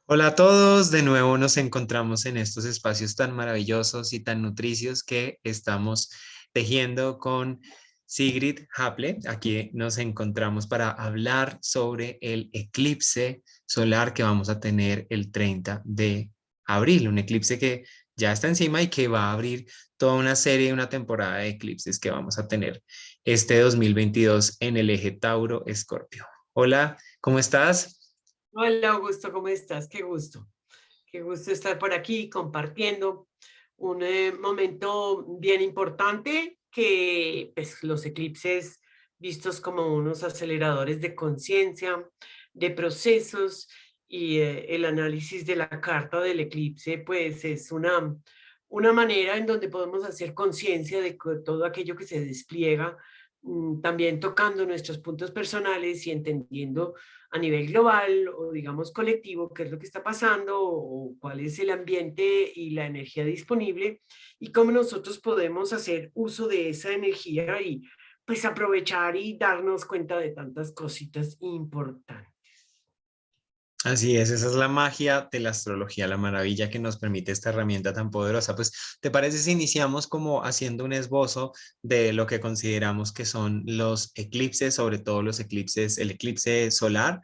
Hola a todos, de nuevo nos encontramos en estos espacios tan maravillosos y tan nutricios que estamos tejiendo con Sigrid Haple. Aquí nos encontramos para hablar sobre el eclipse solar que vamos a tener el 30 de abril, un eclipse que ya está encima y que va a abrir toda una serie, una temporada de eclipses que vamos a tener este 2022 en el eje Tauro-Escorpio. Hola, ¿cómo estás? Hola Augusto, ¿cómo estás? Qué gusto. Qué gusto estar por aquí compartiendo un momento bien importante que pues, los eclipses vistos como unos aceleradores de conciencia, de procesos y el análisis de la carta del eclipse pues es una manera en donde podemos hacer conciencia de todo aquello que se despliega, también tocando nuestros puntos personales y entendiendo a nivel global o digamos colectivo qué es lo que está pasando o cuál es el ambiente y la energía disponible y cómo nosotros podemos hacer uso de esa energía y pues aprovechar y darnos cuenta de tantas cositas importantes. Así es, esa es la magia de la astrología, la maravilla que nos permite esta herramienta tan poderosa. Pues, ¿te parece si iniciamos como haciendo un esbozo de lo que consideramos que son los eclipses, sobre todo los eclipses, el eclipse solar,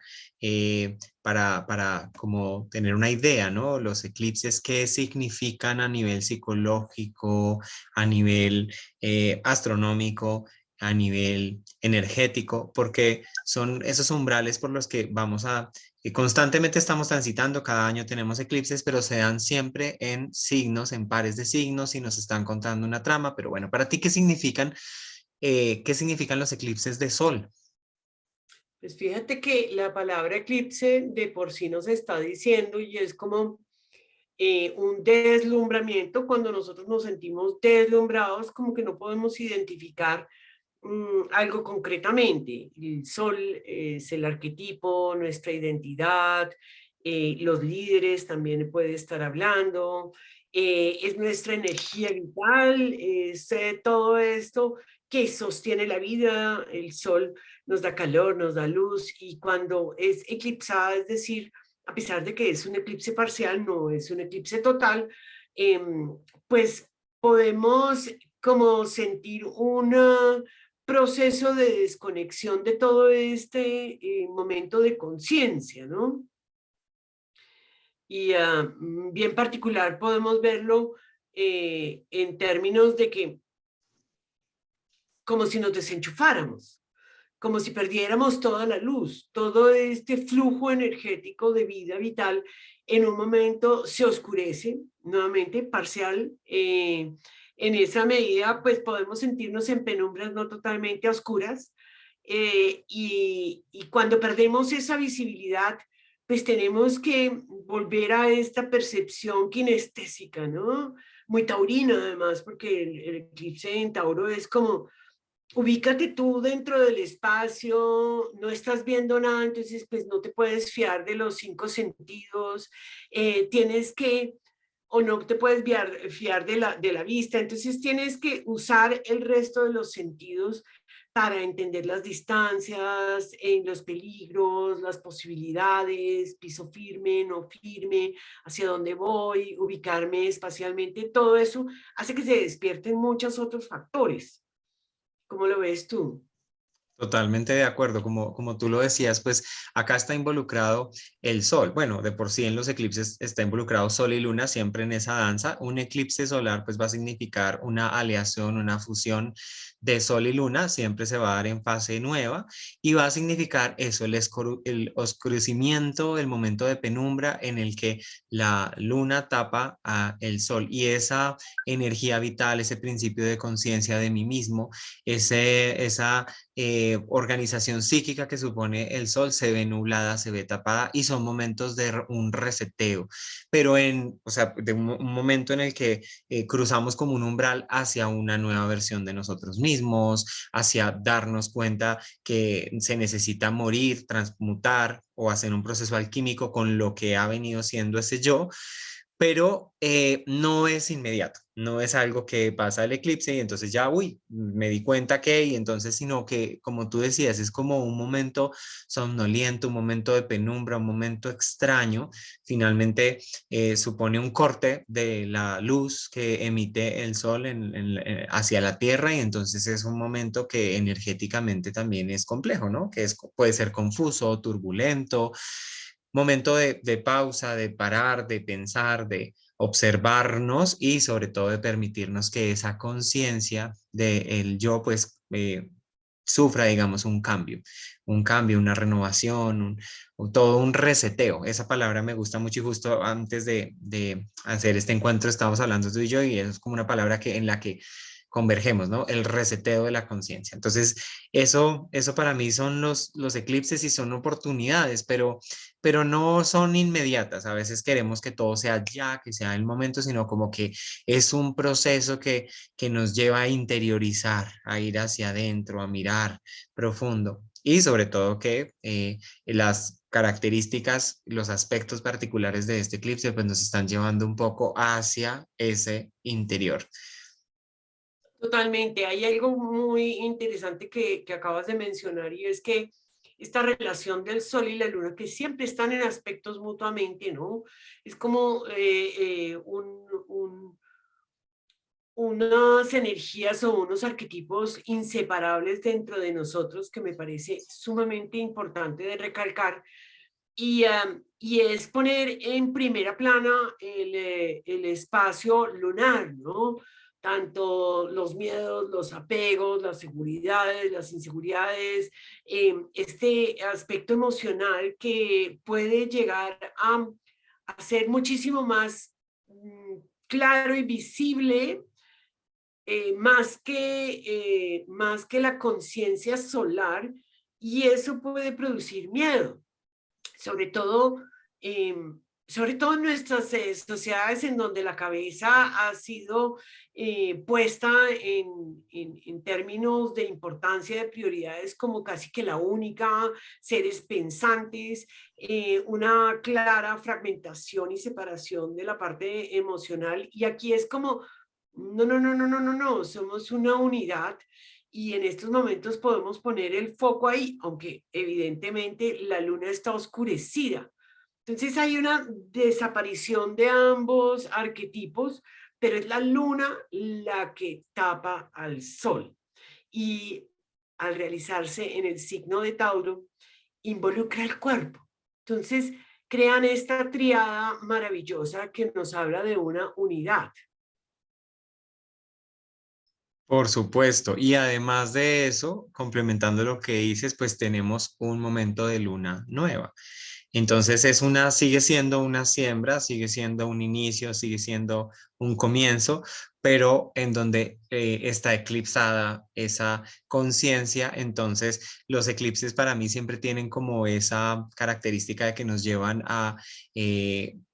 para como tener una idea, ¿no? Los eclipses, ¿qué significan a nivel psicológico, a nivel astronómico? A nivel energético, porque son esos umbrales por los que vamos a y constantemente estamos transitando, cada año tenemos eclipses, pero se dan siempre en signos, en pares de signos y nos están contando una trama. Pero bueno, para ti, qué significan los eclipses de sol? Pues fíjate que la palabra eclipse de por sí nos está diciendo y es como un deslumbramiento cuando nosotros nos sentimos deslumbrados, como que no podemos identificar algo concretamente. El sol es el arquetipo, nuestra identidad, los líderes también puede estar hablando, es nuestra energía vital, es todo esto que sostiene la vida. El sol nos da calor, nos da luz y cuando es eclipsada, es decir, a pesar de que es un eclipse parcial, no es un eclipse total, pues podemos como sentir una proceso de desconexión de todo este momento de conciencia, ¿no? Y bien particular podemos verlo en términos de que como si nos desenchufáramos, como si perdiéramos toda la luz, todo este flujo energético de vida vital en un momento se oscurece nuevamente, parcial. En esa medida, pues podemos sentirnos en penumbras no totalmente oscuras. Y cuando perdemos esa visibilidad, pues tenemos que volver a esta percepción kinestésica, ¿no? Muy taurina además, porque el eclipse en Tauro es como ubícate tú dentro del espacio, no estás viendo nada, entonces pues no te puedes fiar de los cinco sentidos, tienes que, o no te puedes fiar de la vista, entonces tienes que usar el resto de los sentidos para entender las distancias, los peligros, las posibilidades, piso firme, no firme, hacia dónde voy, ubicarme espacialmente, todo eso hace que se despierten muchos otros factores. ¿Cómo lo ves tú? Totalmente de acuerdo, como tú lo decías, pues acá está involucrado el sol. Bueno, de por sí en los eclipses está involucrado sol y luna siempre en esa danza. Un eclipse solar pues va a significar una aleación, una fusión de sol y luna, siempre se va a dar en fase nueva y va a significar eso, el oscurecimiento, el momento de penumbra en el que la luna tapa a el sol y esa energía vital, ese principio de conciencia de mí mismo, esa organización psíquica que supone el sol se ve nublada, se ve tapada y son momentos de un reseteo, pero o sea, de un momento en el que cruzamos como un umbral hacia una nueva versión de nosotros mismos, hacia darnos cuenta que se necesita morir, transmutar o hacer un proceso alquímico con lo que ha venido siendo ese yo pero no es inmediato, no es algo que pasa el eclipse y entonces ya, uy, me di cuenta que, y entonces, sino que, como tú decías, es como un momento somnoliento, un momento de penumbra, un momento extraño, finalmente supone un corte de la luz que emite el sol hacia la Tierra y entonces es un momento que energéticamente también es complejo, ¿no? Que es, puede ser confuso, turbulento, momento de pausa, de parar, de pensar, de observarnos y sobre todo de permitirnos que esa conciencia del yo pues sufra, digamos, un cambio, una renovación, todo un reseteo. Esa palabra me gusta mucho y justo antes de hacer este encuentro estábamos hablando tú y yo y es como una palabra que, en la que convergemos, ¿no? El reseteo de la conciencia. Entonces, eso para mí son los eclipses y son oportunidades, pero no son inmediatas. A veces queremos que todo sea ya, que sea el momento, sino como que es un proceso que nos lleva a interiorizar, a ir hacia adentro, a mirar profundo. Y sobre todo que las características, los aspectos particulares de este eclipse, pues nos están llevando un poco hacia ese interior. Totalmente. Hay algo muy interesante que acabas de mencionar y es que esta relación del Sol y la Luna, que siempre están en aspectos mutuamente, ¿no? Es como unas energías o unos arquetipos inseparables dentro de nosotros que me parece sumamente importante de recalcar y es poner en primera plana el espacio lunar, ¿no? Tanto los miedos, los apegos, las seguridades, las inseguridades, este aspecto emocional que puede llegar a ser muchísimo más claro y visible, más que la conciencia solar, y eso puede producir miedo sobre todo, eh, sobre todo en nuestras sociedades en donde la cabeza ha sido puesta en términos de importancia de prioridades como casi que la única, seres pensantes, una clara fragmentación y separación de la parte emocional. Y aquí es como, no, no, no, no, no, no, no, somos una unidad y en estos momentos podemos poner el foco ahí, aunque evidentemente la luna está oscurecida. Entonces hay una desaparición de ambos arquetipos, pero es la luna la que tapa al sol. Y al realizarse en el signo de Tauro, involucra el cuerpo. Entonces crean esta triada maravillosa que nos habla de una unidad. Por supuesto. Y además de eso, complementando lo que dices, pues tenemos un momento de luna nueva. Entonces sigue siendo una siembra, sigue siendo un inicio, sigue siendo un comienzo, pero en donde está eclipsada esa conciencia. Entonces los eclipses para mí siempre tienen como esa característica de que nos llevan a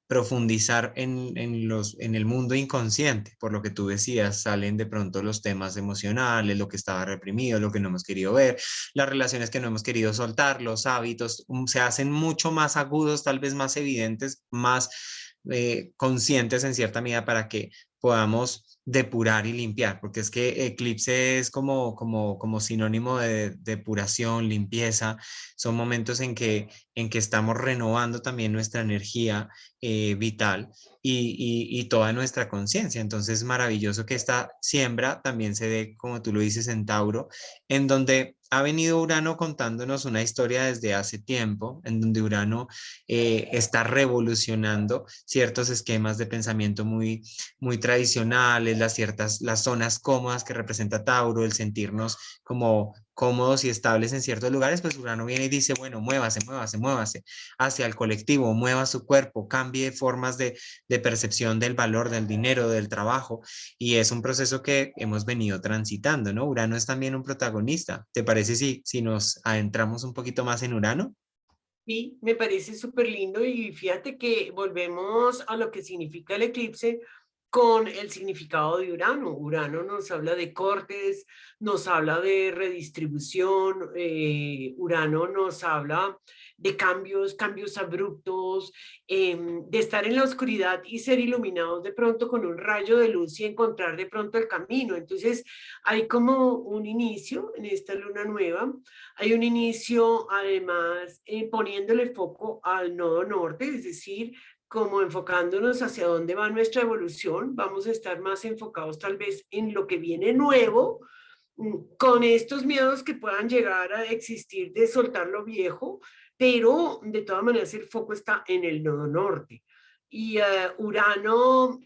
profundizar en el mundo inconsciente, por lo que tú decías, salen de pronto los temas emocionales, lo que estaba reprimido, lo que no hemos querido ver, las relaciones que no hemos querido soltar, los hábitos, se hacen mucho más agudos, tal vez más evidentes, más conscientes en cierta medida para que podamos depurar y limpiar, porque es que eclipse es como sinónimo de depuración, limpieza, son momentos en que estamos renovando también nuestra energía vital y toda nuestra conciencia. Entonces es maravilloso que esta siembra también se dé, como tú lo dices, en Tauro, en donde ha venido Urano contándonos una historia desde hace tiempo, en donde Urano está revolucionando ciertos esquemas de pensamiento muy tradicionales, las zonas cómodas que representa Tauro, el sentirnos como cómodos y estables en ciertos lugares, pues Urano viene y dice, bueno, muévase, muévase, muévase hacia el colectivo, mueva su cuerpo, cambie formas de percepción del valor del dinero, del trabajo, y es un proceso que hemos venido transitando, ¿no? Urano es también un protagonista. ¿Te parece si nos adentramos un poquito más en Urano? Sí, me parece súper lindo y fíjate que volvemos a lo que significa el eclipse con el significado de Urano. Urano nos habla de cortes, nos habla de redistribución, Urano nos habla de cambios, cambios abruptos, de estar en la oscuridad y ser iluminados de pronto con un rayo de luz y encontrar de pronto el camino. Entonces hay como un inicio en esta luna nueva, hay un inicio además poniéndole foco al nodo norte, es decir, como enfocándonos hacia dónde va nuestra evolución, vamos a estar más enfocados tal vez en lo que viene nuevo, con estos miedos que puedan llegar a existir de soltar lo viejo, pero de todas maneras el foco está en el nodo norte. Y Urano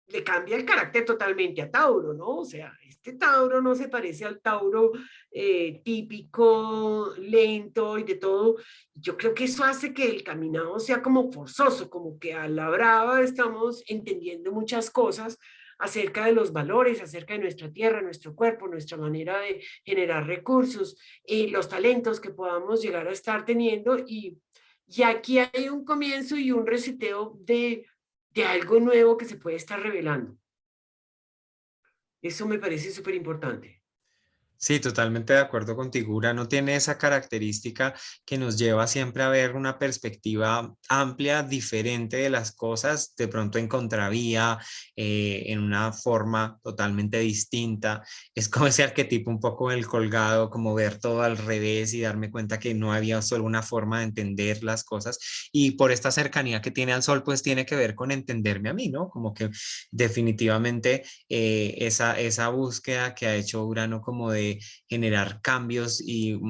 le cambia el carácter totalmente a Tauro, ¿no? O sea, este Tauro no se parece al Tauro típico, lento y de todo. Yo creo que eso hace que el caminado sea como forzoso, como que a la brava estamos entendiendo muchas cosas acerca de los valores, acerca de nuestra tierra, nuestro cuerpo, nuestra manera de generar recursos, los talentos que podamos llegar a estar teniendo y aquí hay un comienzo y un reseteo de algo nuevo que se puede estar revelando. Eso me parece súper importante. Sí, totalmente de acuerdo contigo. Urano tiene esa característica que nos lleva siempre a ver una perspectiva amplia, diferente de las cosas, de pronto en contravía, en una forma totalmente distinta. Es como ese arquetipo un poco del colgado, como ver todo al revés y darme cuenta que no había solo una forma de entender las cosas. Y por esta cercanía que tiene al Sol, pues tiene que ver con entenderme a mí, ¿no? Como que definitivamente esa búsqueda que ha hecho Urano como de generar cambios y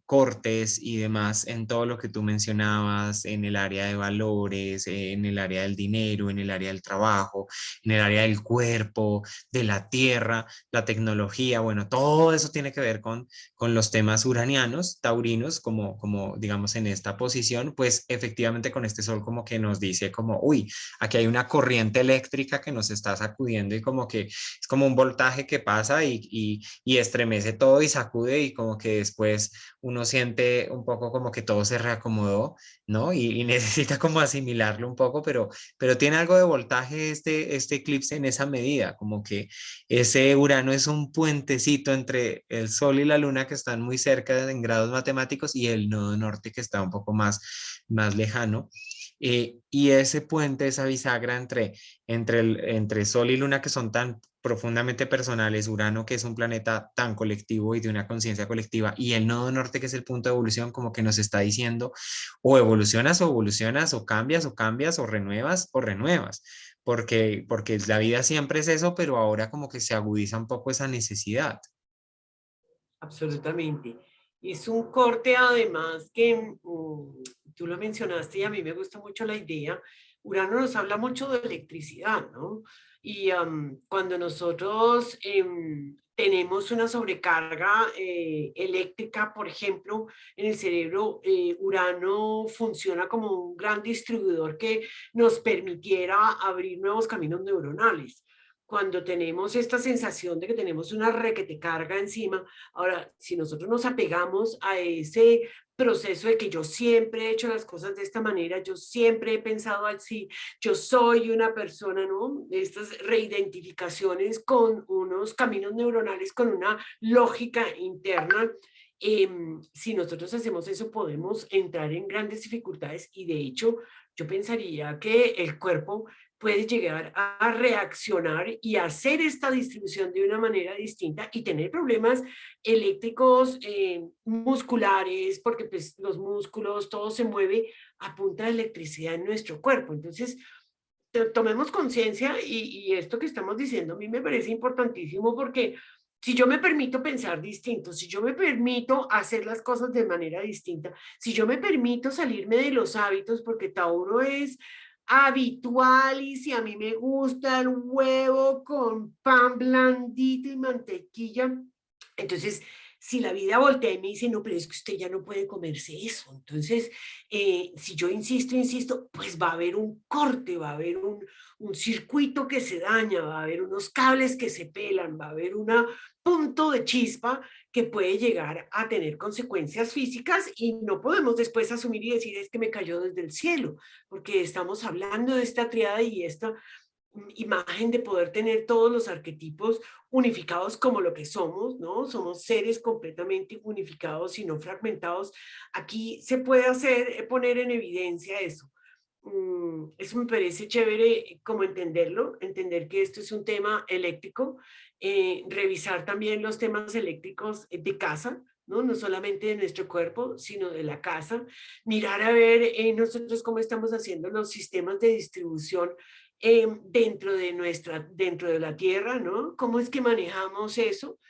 cortes y demás en todo lo que tú mencionabas, en el área de valores, en el área del dinero, en el área del trabajo, en el área del cuerpo, de la tierra, la tecnología, bueno, todo eso tiene que ver con los temas uranianos, taurinos, como digamos en esta posición, pues efectivamente con este sol como que nos dice como, uy, aquí hay una corriente eléctrica que nos está sacudiendo y como que es como un voltaje que pasa y estremece todo y sacude y como que después uno siente un poco como que todo se reacomodó, ¿no? Y necesita como asimilarlo un poco, pero tiene algo de voltaje este eclipse en esa medida, como que ese Urano es un puentecito entre el Sol y la Luna que están muy cerca en grados matemáticos y el nodo norte que está un poco más lejano. Y ese puente, esa bisagra entre Sol y Luna que son tan profundamente personales, Urano que es un planeta tan colectivo y de una conciencia colectiva, y el nodo norte que es el punto de evolución, como que nos está diciendo o evolucionas, o cambias, o renuevas, porque la vida siempre es eso, pero ahora como que se agudiza un poco esa necesidad. Absolutamente. Es un corte además que tú lo mencionaste y a mí me gusta mucho la idea. Urano nos habla mucho de electricidad, ¿no? Y cuando nosotros tenemos una sobrecarga eléctrica, por ejemplo, en el cerebro, Urano funciona como un gran distribuidor que nos permitiera abrir nuevos caminos neuronales. Cuando tenemos esta sensación de que tenemos una requete carga encima, ahora, si nosotros nos apegamos a ese proceso de que yo siempre he hecho las cosas de esta manera, yo siempre he pensado así, yo soy una persona, ¿no? Estas reidentificaciones con unos caminos neuronales, con una lógica interna. Si nosotros hacemos eso, podemos entrar en grandes dificultades y de hecho, yo pensaría que el cuerpo puede llegar a reaccionar y hacer esta distribución de una manera distinta y tener problemas eléctricos, musculares, porque pues los músculos, todo se mueve a punta de electricidad en nuestro cuerpo. Entonces, tomemos conciencia y esto que estamos diciendo a mí me parece importantísimo porque si yo me permito pensar distinto, si yo me permito hacer las cosas de manera distinta, si yo me permito salirme de los hábitos, porque Tauro es habitual y si a mí me gusta el huevo con pan blandito y mantequilla, entonces si la vida voltea y me dice, no, pero es que usted ya no puede comerse eso. Entonces, si yo insisto, insisto, pues va a haber un corte, va a haber un circuito que se daña, va a haber unos cables que se pelan, va a haber un punto de chispa que puede llegar a tener consecuencias físicas y no podemos después asumir y decir es que me cayó desde el cielo, porque estamos hablando de esta triada y esta imagen de poder tener todos los arquetipos unificados como lo que somos, ¿no? Somos seres completamente unificados y no fragmentados. Aquí se puede hacer, poner en evidencia eso. Eso me parece chévere como entenderlo, entender que esto es un tema eléctrico, revisar también los temas eléctricos de casa, ¿no? No solamente de nuestro cuerpo, sino de la casa, mirar a ver nosotros cómo estamos haciendo los sistemas de distribución dentro de la Tierra, ¿no? ¿Cómo es que manejamos eso?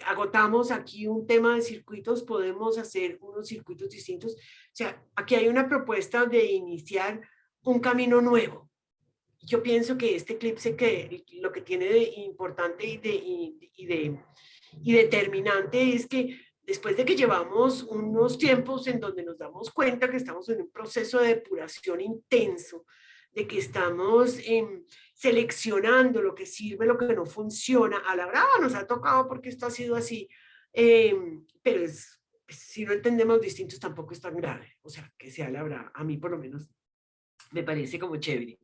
Agotamos aquí un tema de circuitos, podemos hacer unos circuitos distintos. O sea, aquí hay una propuesta de iniciar un camino nuevo. Yo pienso que este eclipse que lo que tiene de importante y determinante es que después de que llevamos unos tiempos en donde nos damos cuenta que estamos en un proceso de depuración intenso, de que estamos seleccionando lo que sirve, lo que no funciona, a la brava nos ha tocado porque esto ha sido así, pero si no entendemos distintos tampoco es tan grave, o sea, que sea la brava, a mí por lo menos me parece como chévere.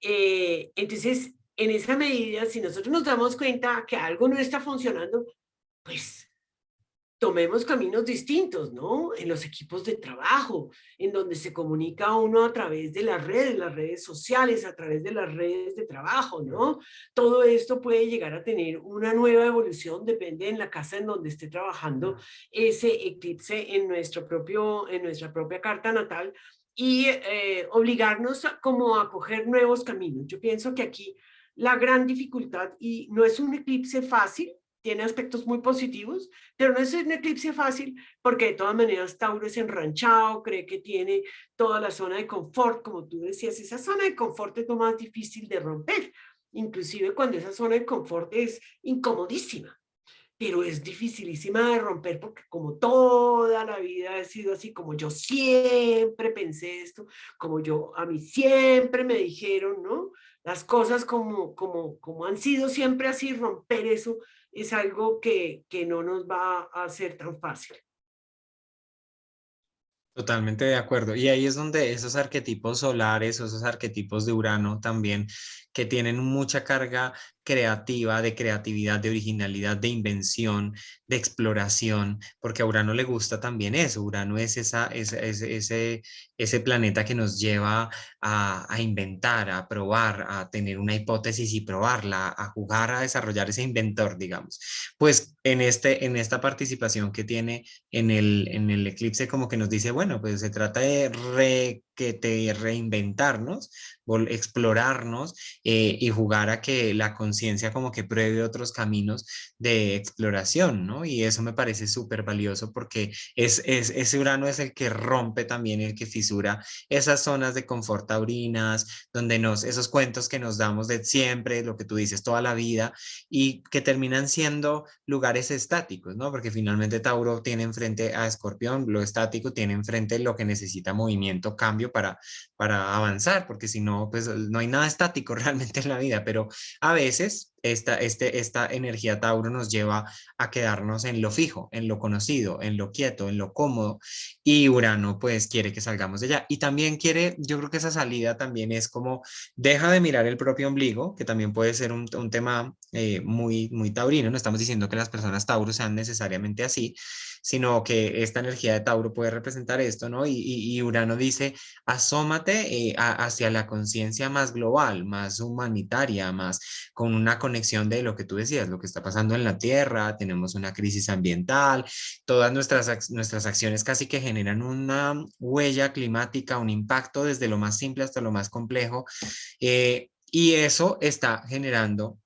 Entonces, en esa medida, si nosotros nos damos cuenta que algo no está funcionando, pues tomemos caminos distintos, ¿no? En los equipos de trabajo, en donde se comunica uno a través de las redes sociales, a través de las redes de trabajo, ¿no? Todo esto puede llegar a tener una nueva evolución, depende en la casa en donde esté trabajando ese eclipse en nuestra propia carta natal y obligarnos como a coger nuevos caminos. Yo pienso que aquí la gran dificultad, y no es un eclipse fácil, tiene aspectos muy positivos, pero no es un eclipse fácil porque de todas maneras Tauro es enranchado, cree que tiene toda la zona de confort, como tú decías, esa zona de confort es lo más difícil de romper, inclusive cuando esa zona de confort es incomodísima, pero es dificilísima de romper porque como toda la vida ha sido así, como yo siempre pensé esto, como yo, a mí siempre me dijeron, ¿no? Las cosas como han sido siempre así, romper eso es algo que no nos va a ser tan fácil. Totalmente de acuerdo. Y ahí es donde esos arquetipos solares o esos arquetipos de Urano también, que tienen mucha carga creativa, de creatividad, de originalidad, de invención, de exploración, porque a Urano le gusta también eso. Urano es ese planeta que nos lleva a inventar, a probar, a tener una hipótesis y probarla, a jugar, a desarrollar ese inventor, digamos. Pues en esta participación que tiene en el eclipse como que nos dice, bueno, pues se trata de reinventarnos, explorarnos y jugar a que la conciencia como que pruebe otros caminos de exploración, ¿no? Y eso me parece súper valioso porque ese Urano es el que rompe también, el que fisura esas zonas de confort taurinas, donde esos cuentos que nos damos de siempre, lo que tú dices, toda la vida, y que terminan siendo lugares estáticos, ¿no? Porque finalmente Tauro tiene enfrente a Escorpión, lo estático tiene enfrente lo que necesita movimiento, cambio para avanzar, porque si no, pues no hay nada estático realmente en la vida, pero a veces esta energía Tauro nos lleva a quedarnos en lo fijo, en lo conocido, en lo quieto, en lo cómodo, y Urano pues quiere que salgamos de allá. Y también quiere, yo creo que esa salida también es como, deja de mirar el propio ombligo, que también puede ser un tema muy taurino, no estamos diciendo que las personas Tauro sean necesariamente así, sino que esta energía de Tauro puede representar esto, ¿no? Y Urano dice, asómate hacia la conciencia más global, más humanitaria, más con una conexión de lo que tú decías, lo que está pasando en la Tierra, tenemos una crisis ambiental, todas nuestras acciones casi que generan una huella climática, un impacto desde lo más simple hasta lo más complejo, y eso está generando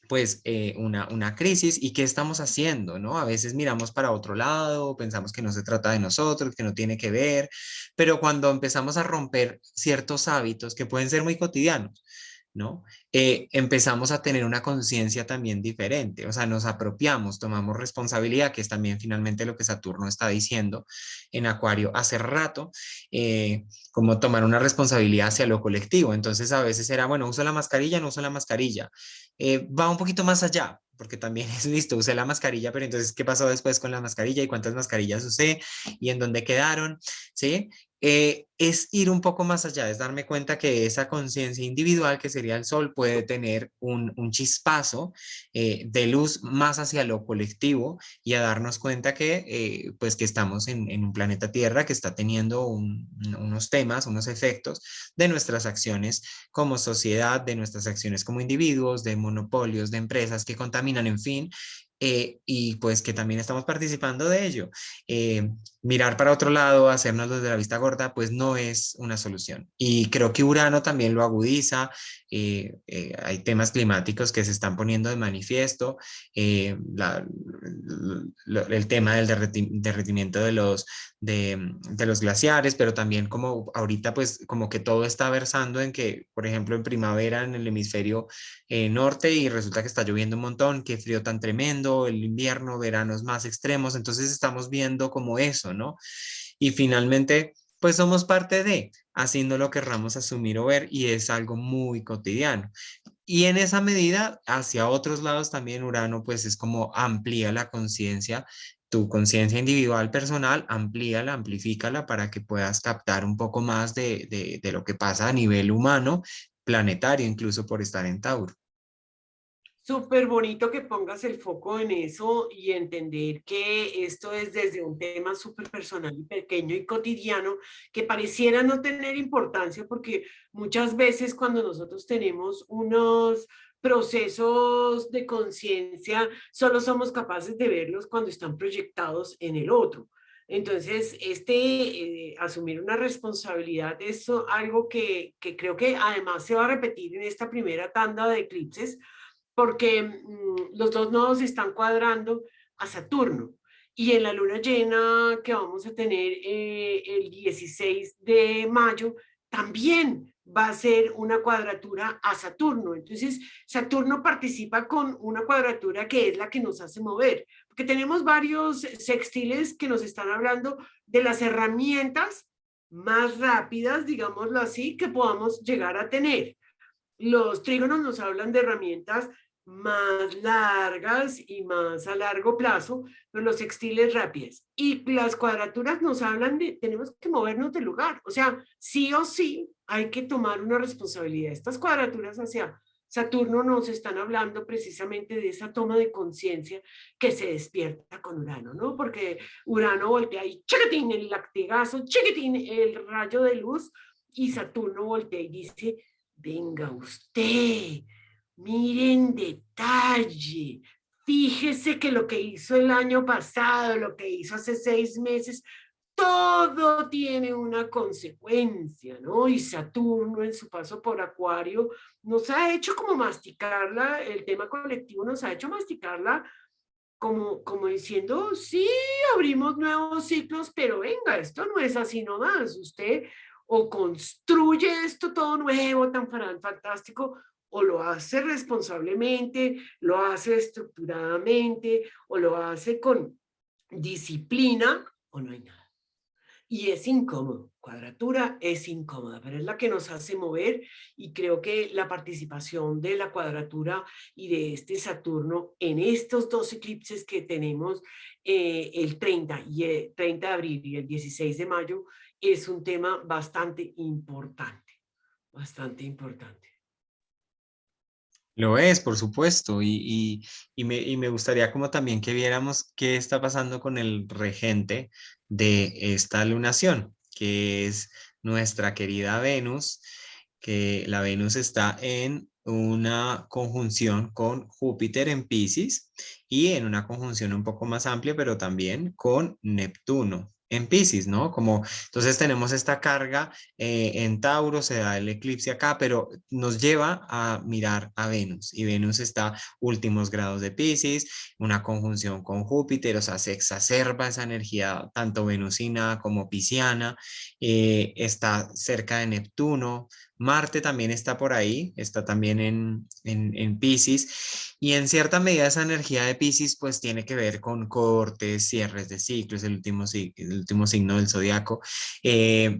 pues una crisis y qué estamos haciendo, ¿no? A veces miramos para otro lado, pensamos que no se trata de nosotros, que no tiene que ver, pero cuando empezamos a romper ciertos hábitos que pueden ser muy cotidianos, ¿no? Empezamos a tener una conciencia también diferente, o sea, nos apropiamos, tomamos responsabilidad, que es también finalmente lo que Saturno está diciendo en Acuario hace rato, como tomar una responsabilidad hacia lo colectivo. Entonces a veces era, bueno, uso la mascarilla, no uso la mascarilla. Va un poquito más allá, porque también es listo, usé la mascarilla, pero entonces, ¿qué pasó después con la mascarilla y cuántas mascarillas usé y en dónde quedaron? ¿sí? Es ir un poco más allá, es darme cuenta que esa conciencia individual que sería el sol puede tener un chispazo de luz más hacia lo colectivo y a darnos cuenta que, pues que estamos en un planeta Tierra que está teniendo unos temas, unos efectos de nuestras acciones como sociedad, de nuestras acciones como individuos, de monopolios, de empresas que contaminan, en fin, y pues que también estamos participando de ello. Mirar para otro lado, hacernos los de la vista gorda, pues no es una solución. Y creo que Urano también lo agudiza. Hay temas climáticos que se están poniendo de manifiesto. El tema del derretimiento de los glaciares, pero también como ahorita pues como que todo está versando en que, por ejemplo, en primavera en el hemisferio norte y resulta que está lloviendo un montón, qué frío tan tremendo, el invierno, veranos más extremos, entonces estamos viendo como eso, ¿no? Y finalmente, pues somos parte de, haciendo lo que querramos asumir o ver y es algo muy cotidiano. Y en esa medida, hacia otros lados también Urano, pues es como amplía la conciencia, tu conciencia individual personal, amplíala, amplifícala para que puedas captar un poco más de lo que pasa a nivel humano, planetario, incluso por estar en Tauro. Súper bonito que pongas el foco en eso y entender que esto es desde un tema súper personal y pequeño y cotidiano que pareciera no tener importancia porque muchas veces cuando nosotros tenemos unos procesos de conciencia, solo somos capaces de verlos cuando están proyectados en el otro. Entonces, asumir una responsabilidad es algo que creo que además se va a repetir en esta primera tanda de eclipses porque los dos nodos están cuadrando a Saturno. Y en la luna llena que vamos a tener el 16 de mayo, también va a ser una cuadratura a Saturno. Entonces, Saturno participa con una cuadratura que es la que nos hace mover, porque tenemos varios sextiles que nos están hablando de las herramientas más rápidas, digámoslo así, que podamos llegar a tener. Los trígonos nos hablan de herramientas más largas y más a largo plazo, pero los sextiles rápidas. Y las cuadraturas nos hablan de, tenemos que movernos del lugar. O sea, sí o sí hay que tomar una responsabilidad. Estas cuadraturas hacia Saturno nos están hablando precisamente de esa toma de conciencia que se despierta con Urano, ¿no? Porque Urano voltea y chiquitín el latigazo, chiquitín el rayo de luz, y Saturno voltea y dice, venga usted, miren detalle, fíjese que lo que hizo el año pasado, lo que hizo hace 6 meses, todo tiene una consecuencia, ¿no? Y Saturno en su paso por Acuario nos ha hecho como masticarla, el tema colectivo nos ha hecho masticarla como diciendo, sí, abrimos nuevos ciclos, pero venga, esto no es así nomás. Usted o construye esto todo nuevo, tan fantástico, o lo hace responsablemente, lo hace estructuradamente, o lo hace con disciplina, o no hay nada. Y es incómodo, cuadratura es incómoda, pero es la que nos hace mover y creo que la participación de la cuadratura y de este Saturno en estos dos eclipses que tenemos el 30, y el 30 de abril y el 16 de mayo es un tema bastante importante, bastante importante. Lo es, por supuesto, y me gustaría como también que viéramos qué está pasando con el regente de esta lunación, que es nuestra querida Venus, que la Venus está en una conjunción con Júpiter en Piscis y en una conjunción un poco más amplia, pero también con Neptuno en Piscis, ¿no? Como entonces tenemos esta carga en Tauro, se da el eclipse acá, pero nos lleva a mirar a Venus y Venus está últimos grados de Piscis, una conjunción con Júpiter, o sea, se exacerba esa energía tanto venusina como pisciana, está cerca de Neptuno, Marte también está por ahí, está también en Piscis, y en cierta medida esa energía de Piscis pues tiene que ver con cortes, cierres de ciclos, el último signo del zodiaco,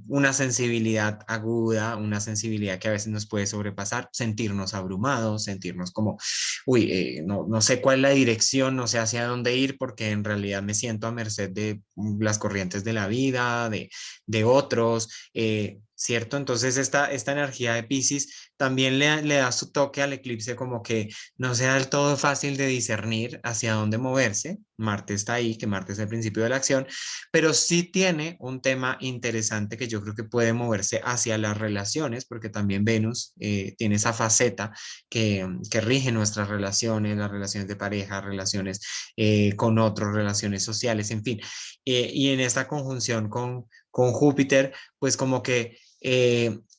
una sensibilidad aguda, una sensibilidad que a veces nos puede sobrepasar, sentirnos abrumados, sentirnos como, uy, no sé cuál es la dirección, no sé hacia dónde ir porque en realidad me siento a merced de las corrientes de la vida, de otros. ¿Cierto? Entonces esta energía de Piscis también le da su toque al eclipse como que no sea del todo fácil de discernir hacia dónde moverse. Marte está ahí, que Marte es el principio de la acción, pero sí tiene un tema interesante que yo creo que puede moverse hacia las relaciones, porque también Venus tiene esa faceta que rige nuestras relaciones, las relaciones de pareja, relaciones con otros, relaciones sociales, en fin. Y en esta conjunción con Júpiter, pues como que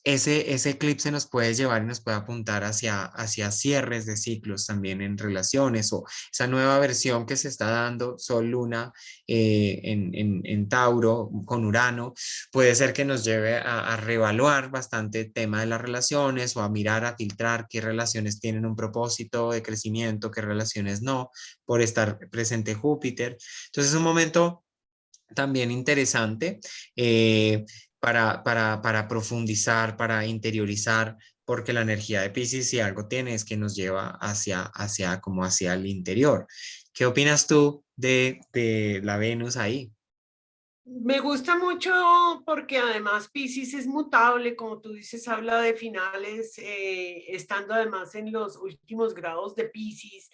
ese eclipse nos puede llevar y nos puede apuntar hacia cierres de ciclos también en relaciones o esa nueva versión que se está dando Sol-Luna en Tauro con Urano, puede ser que nos lleve a reevaluar bastante el tema de las relaciones o a mirar, a filtrar qué relaciones tienen un propósito de crecimiento, qué relaciones no, por estar presente Júpiter. Entonces es un momento también interesante para profundizar, para interiorizar, porque la energía de Piscis, si algo tiene, es que nos lleva como hacia el interior. ¿Qué opinas tú de la Venus ahí? Me gusta mucho porque además Piscis es mutable, como tú dices, habla de finales, estando además en los últimos grados de Piscis.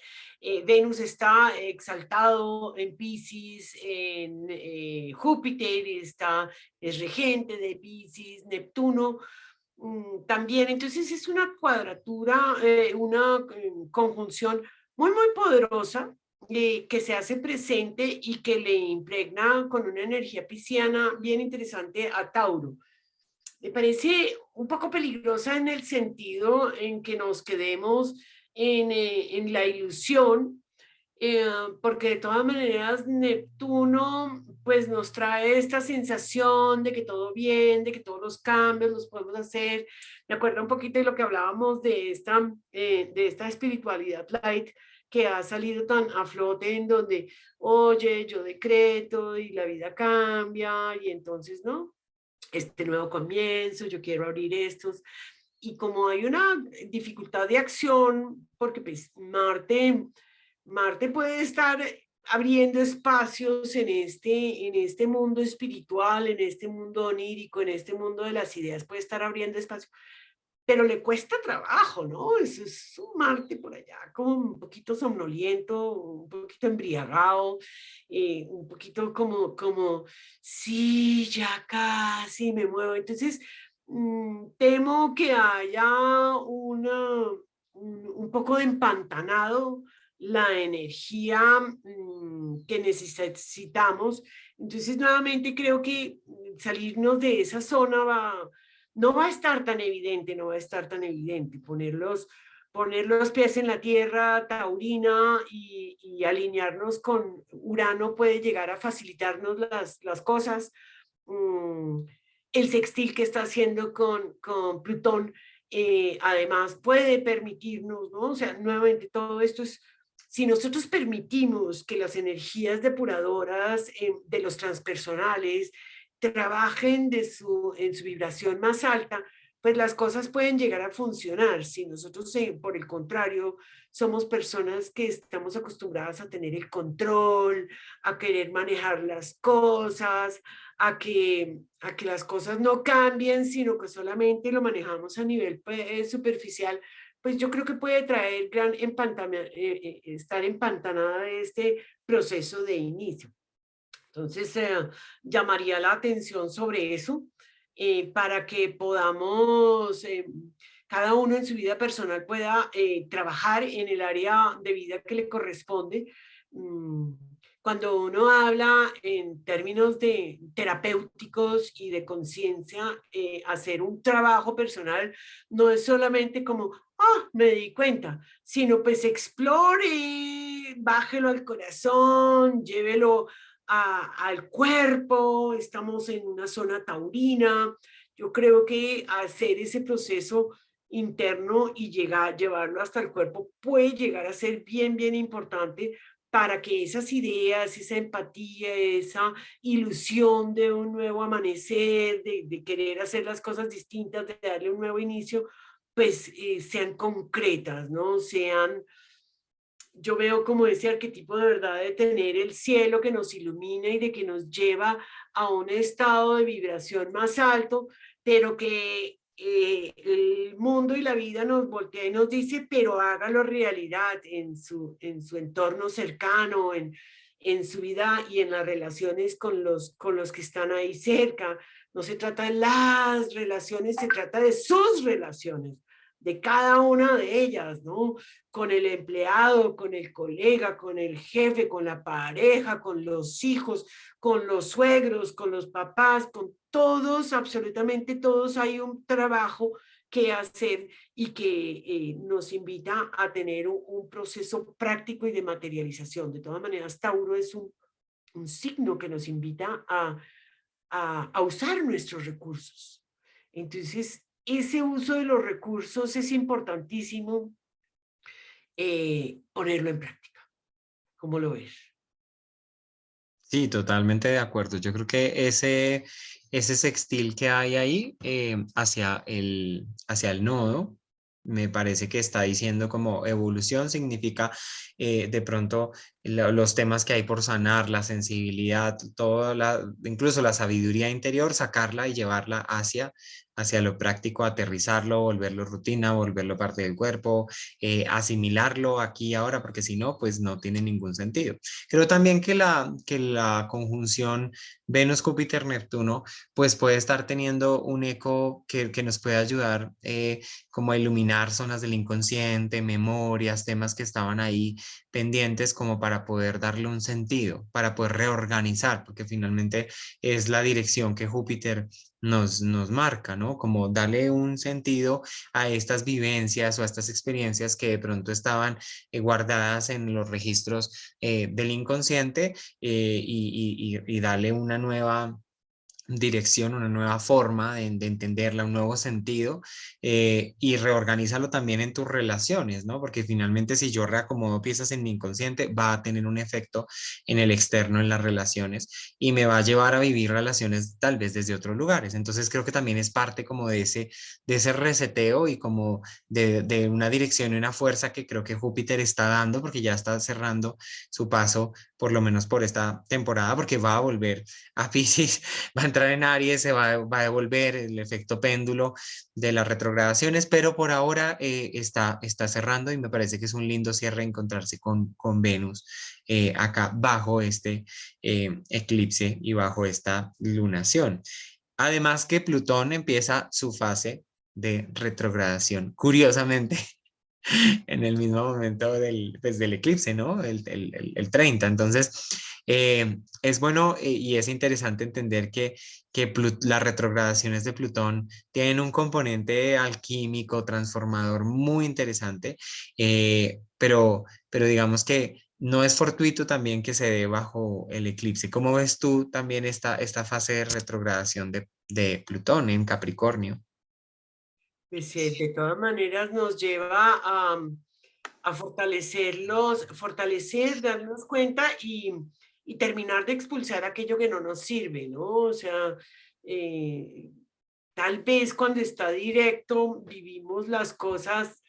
Venus está exaltado en Piscis, en Júpiter es regente de Piscis, Neptuno también. Entonces es una cuadratura, una conjunción muy poderosa que se hace presente y que le impregna con una energía pisciana bien interesante a Tauro. Me parece un poco peligrosa en el sentido en que nos quedemos en la ilusión, porque de todas maneras Neptuno pues nos trae esta sensación de que todo bien, de que todos los cambios los podemos hacer. Me acuerdo un poquito de lo que hablábamos de esta espiritualidad light que ha salido tan a flote en donde, oye, yo decreto y la vida cambia y entonces, ¿no? Este nuevo comienzo, yo quiero abrir estos. Y como hay una dificultad de acción, porque pues Marte puede estar abriendo espacios en este mundo espiritual, en este mundo onírico, en este mundo de las ideas, puede estar abriendo espacio, pero le cuesta trabajo, ¿no? Es un Marte por allá, como un poquito somnoliento, un poquito embriagado, un poquito sí, ya casi me muevo. Entonces, temo que haya un poco de empantanado la energía que necesitamos. Entonces, nuevamente creo que salirnos de esa zona no va a estar tan evidente, no va a estar tan evidente. Poner los pies en la tierra taurina y alinearnos con Urano puede llegar a facilitarnos las cosas. Mm, el sextil que está haciendo con Plutón, además puede permitirnos, ¿no? O sea, nuevamente todo esto es, si nosotros permitimos que las energías depuradoras de los transpersonales trabajen en su vibración más alta, pues las cosas pueden llegar a funcionar. Si nosotros, por el contrario, somos personas que estamos acostumbradas a tener el control, a querer manejar las cosas, a que las cosas no cambien, sino que solamente lo manejamos a nivel superficial, pues yo creo que puede traer estar empantanada de este proceso de inicio. Entonces, llamaría la atención sobre eso para que podamos, cada uno en su vida personal pueda trabajar en el área de vida que le corresponde. Mm, Cuando uno habla en términos de terapéuticos y de conciencia, hacer un trabajo personal no es solamente como, me di cuenta, sino pues explore, bájelo al corazón, llévelo al cuerpo, estamos en una zona taurina. Yo creo que hacer ese proceso interno y llevarlo hasta el cuerpo puede llegar a ser bien, bien importante para que esas ideas, esa empatía, esa ilusión de un nuevo amanecer, de querer hacer las cosas distintas, de darle un nuevo inicio, pues sean concretas, ¿no? Yo veo como ese arquetipo de verdad de tener el cielo que nos ilumina y de que nos lleva a un estado de vibración más alto, pero que el mundo y la vida nos voltea y nos dice, pero hágalo realidad en su entorno cercano, en su vida y en las relaciones con los que están ahí cerca. No se trata de las relaciones, se trata de sus relaciones, de cada una de ellas, ¿no? Con el empleado, con el colega, con el jefe, con la pareja, con los hijos, con los suegros, con los papás, con todos, absolutamente todos hay un trabajo que hacer y que nos invita a tener un proceso práctico y de materialización. De todas maneras, Tauro es un signo que nos invita a usar nuestros recursos. Entonces, ese uso de los recursos es importantísimo ponerlo en práctica. ¿Cómo lo ves? Sí, totalmente de acuerdo. Yo creo que ese sextil que hay ahí hacia el nodo, me parece que está diciendo como evolución significa de pronto los temas que hay por sanar, la sensibilidad, incluso la sabiduría interior, sacarla y llevarla hacia lo práctico, aterrizarlo, volverlo rutina, volverlo parte del cuerpo, asimilarlo aquí y ahora, porque si no, pues no tiene ningún sentido. Creo también que la conjunción Venus-Júpiter-Neptuno pues puede estar teniendo un eco que nos puede ayudar como a iluminar zonas del inconsciente, memorias, temas que estaban ahí pendientes como para poder darle un sentido, para poder reorganizar, porque finalmente es la dirección que Júpiter nos marca, ¿no? Como darle un sentido a estas vivencias o a estas experiencias que de pronto estaban guardadas en los registros del inconsciente y darle una nueva dirección, una nueva forma de entenderla, un nuevo sentido y reorganízalo también en tus relaciones, ¿no? Porque finalmente si yo reacomodo piezas en mi inconsciente va a tener un efecto en el externo, en las relaciones y me va a llevar a vivir relaciones tal vez desde otros lugares. Entonces creo que también es parte como de ese reseteo y como de una dirección y una fuerza que creo que Júpiter está dando porque ya está cerrando su paso, por lo menos por esta temporada, porque va a volver a Piscis, va a entrar en Aries, va a devolver el efecto péndulo de las retrogradaciones, pero por ahora está cerrando y me parece que es un lindo cierre encontrarse con Venus acá bajo este eclipse y bajo esta lunación. Además que Plutón empieza su fase de retrogradación, curiosamente, en el mismo momento pues, del eclipse, ¿no? El 30. Entonces, es bueno y es interesante entender que las retrogradaciones de Plutón tienen un componente alquímico, transformador muy interesante, pero digamos que no es fortuito también que se dé bajo el eclipse. ¿Cómo ves tú también esta fase de retrogradación de Plutón en Capricornio? Pues, de todas maneras nos lleva a fortalecer, darnos cuenta y terminar de expulsar aquello que no nos sirve, ¿no? O sea, eh, tal vez cuando está directo vivimos las cosas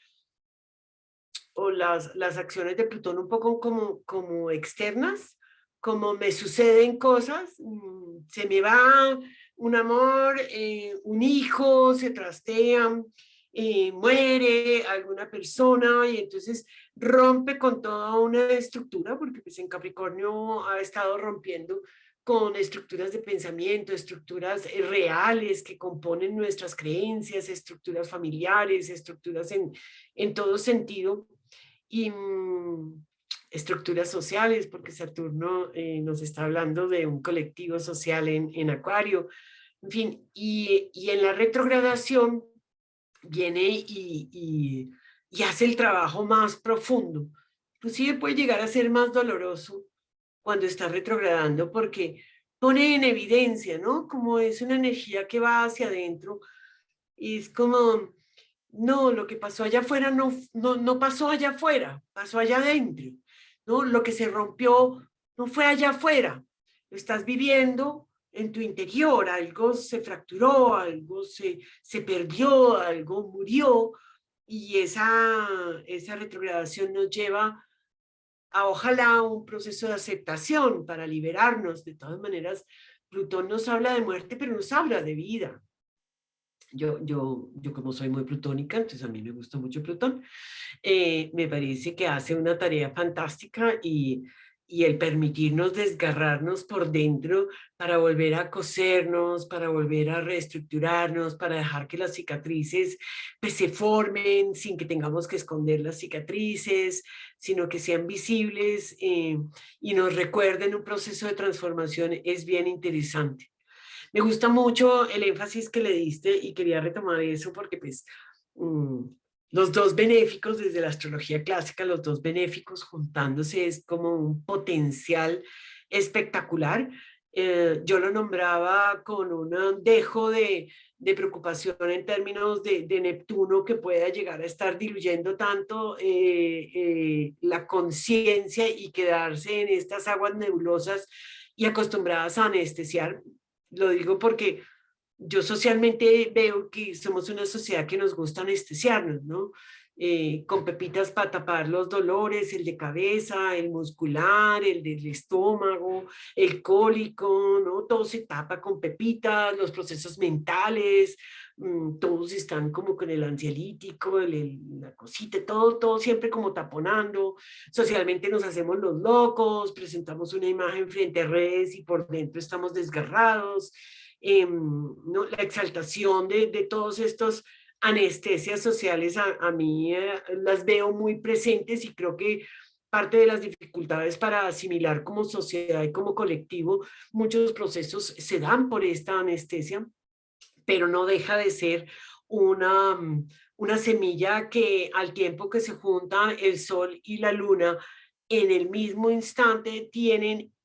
o las acciones de Plutón un poco como externas, como me suceden cosas, se me va un amor, un hijo, se trastean, muere alguna persona y entonces rompe con toda una estructura, porque pues en Capricornio ha estado rompiendo con estructuras de pensamiento, estructuras reales que componen nuestras creencias, estructuras familiares, estructuras en todo sentido y estructuras sociales, porque Saturno nos está hablando de un colectivo social en Acuario, en fin, y en la retrogradación viene y hace el trabajo más profundo. Inclusive puede llegar a ser más doloroso cuando está retrogradando, porque pone en evidencia, ¿no? Como es una energía que va hacia adentro y es como, no, lo que pasó allá afuera no pasó allá afuera, pasó allá adentro, ¿no? Lo que se rompió no fue allá afuera, lo estás viviendo en tu interior, algo se fracturó, algo se perdió, algo murió, y esa retrogradación nos lleva a ojalá un proceso de aceptación para liberarnos. De todas maneras, Plutón nos habla de muerte, pero nos habla de vida. Yo como soy muy plutónica, entonces a mí me gusta mucho Plutón, me parece que hace una tarea fantástica y el permitirnos desgarrarnos por dentro para volver a cosernos, para volver a reestructurarnos, para dejar que las cicatrices pues, se formen sin que tengamos que esconder las cicatrices, sino que sean visibles y nos recuerden un proceso de transformación es bien interesante. Me gusta mucho el énfasis que le diste y quería retomar eso porque pues mm, los dos benéficos desde la astrología clásica, los dos benéficos juntándose es como un potencial espectacular. Yo lo nombraba con un dejo de preocupación en términos de Neptuno que pueda llegar a estar diluyendo tanto la conciencia y quedarse en estas aguas nebulosas y acostumbradas a anestesiar. Lo digo porque yo socialmente veo que somos una sociedad que nos gusta anestesiarnos, ¿no? Con pepitas para tapar los dolores, el de cabeza, el muscular, el del estómago, el cólico, ¿no? Todo se tapa con pepitas, los procesos mentales, todos están como con el ansiolítico, la cosita, todo siempre como taponando. Socialmente nos hacemos los locos, presentamos una imagen frente a redes y por dentro estamos desgarrados. ¿No? La exaltación de todos estos anestesias sociales a mí las veo muy presentes y creo que parte de las dificultades para asimilar como sociedad y como colectivo, muchos procesos se dan por esta anestesia, pero no deja de ser una semilla que al tiempo que se juntan el sol y la luna, en el mismo instante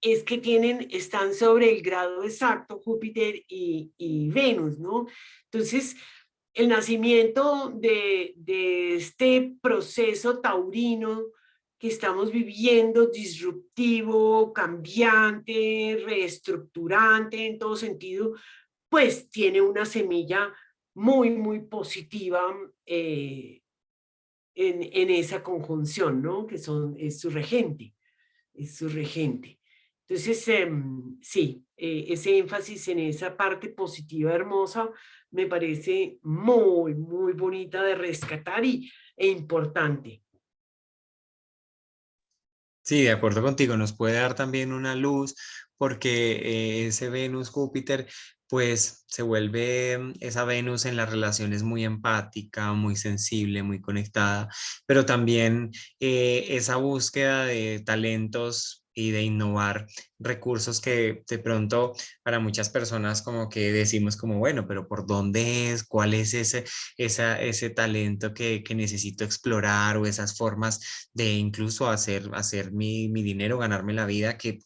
están sobre el grado exacto Júpiter y Venus, ¿no? Entonces, el nacimiento de este proceso taurino que estamos viviendo, disruptivo, cambiante, reestructurante en todo sentido, pues tiene una semilla muy positiva en esa conjunción, ¿no? Es su regente, es su regente. Entonces, sí, ese énfasis en esa parte positiva, hermosa, me parece muy bonita de rescatar e importante. Sí, de acuerdo contigo, nos puede dar también una luz porque ese Venus-Júpiter, pues se vuelve esa Venus en las relaciones muy empática, muy sensible, muy conectada, pero también esa búsqueda de talentos y de innovar recursos que de pronto para muchas personas como que decimos como, bueno, pero ¿por dónde es? ¿Cuál es ese talento que necesito explorar o esas formas de incluso hacer mi dinero, ganarme la vida, que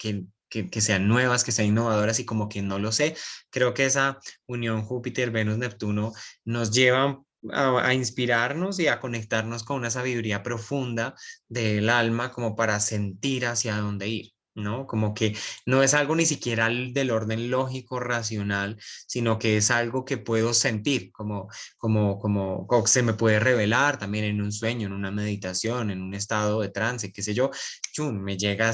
sean nuevas, que sean innovadoras y como que no lo sé? Creo que esa unión Júpiter, Venus, Neptuno nos lleva a inspirarnos y a conectarnos con una sabiduría profunda del alma como para sentir hacia dónde ir. ¿No? Como que no es algo ni siquiera del orden lógico, racional, sino que es algo que puedo sentir, como se me puede revelar también en un sueño, en una meditación, en un estado de trance, qué sé yo, chum, me llega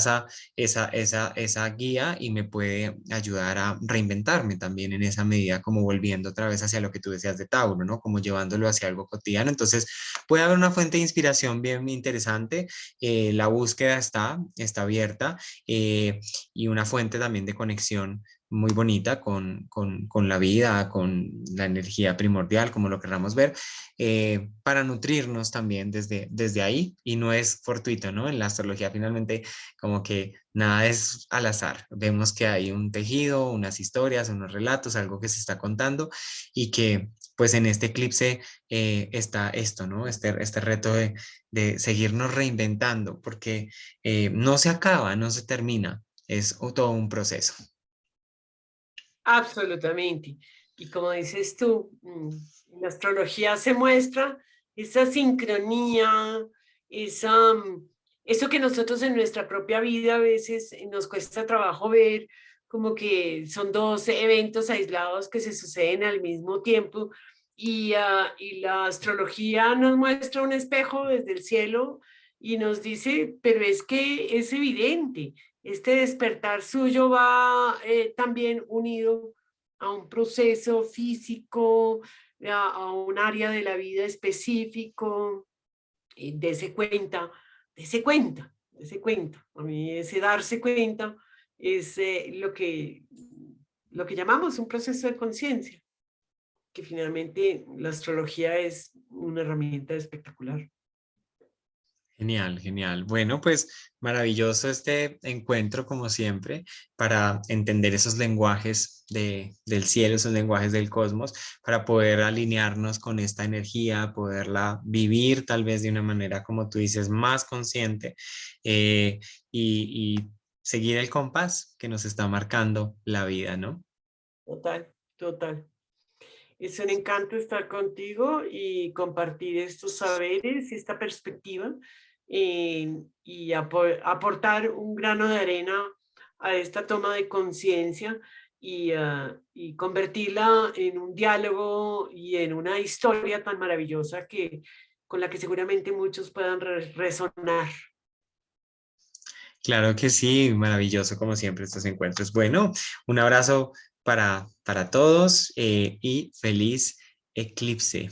esa guía y me puede ayudar a reinventarme también en esa medida, como volviendo otra vez hacia lo que tú decías de Tauro, ¿no? Como llevándolo hacia algo cotidiano. Entonces, puede haber una fuente de inspiración bien interesante, la búsqueda está abierta, y una fuente también de conexión muy bonita con la vida, con la energía primordial, como lo queramos ver, para nutrirnos también desde ahí, y no es fortuito, ¿no? En la astrología finalmente como que nada es al azar, vemos que hay un tejido, unas historias, unos relatos, algo que se está contando y que pues en este eclipse está esto, ¿no? Este reto de seguirnos reinventando, porque no se acaba, no se termina. es todo un proceso. Absolutamente. Y como dices tú, en la astrología se muestra esa sincronía, esa, eso que nosotros en nuestra propia vida a veces nos cuesta trabajo ver, como que son dos eventos aislados que se suceden al mismo tiempo. Y la astrología nos muestra un espejo desde el cielo y nos dice, pero es que es evidente, este despertar suyo va también unido a un proceso físico, a un área de la vida específico, dese cuenta, dese cuenta, dese cuenta. A mí ese darse cuenta es lo que llamamos un proceso de conciencia, que finalmente la astrología es una herramienta espectacular. Genial, genial. Bueno, pues maravilloso este encuentro como siempre para entender esos lenguajes del cielo, esos lenguajes del cosmos, para poder alinearnos con esta energía, poderla vivir tal vez de una manera, como tú dices, más consciente y seguir el compás que nos está marcando la vida, ¿no? Total, total. Es un encanto estar contigo y compartir estos saberes y esta perspectiva y aportar un grano de arena a esta toma de conciencia y convertirla en un diálogo y en una historia tan maravillosa con la que seguramente muchos puedan resonar. Claro que sí, maravilloso como siempre estos encuentros. Bueno, un abrazo para todos y feliz eclipse.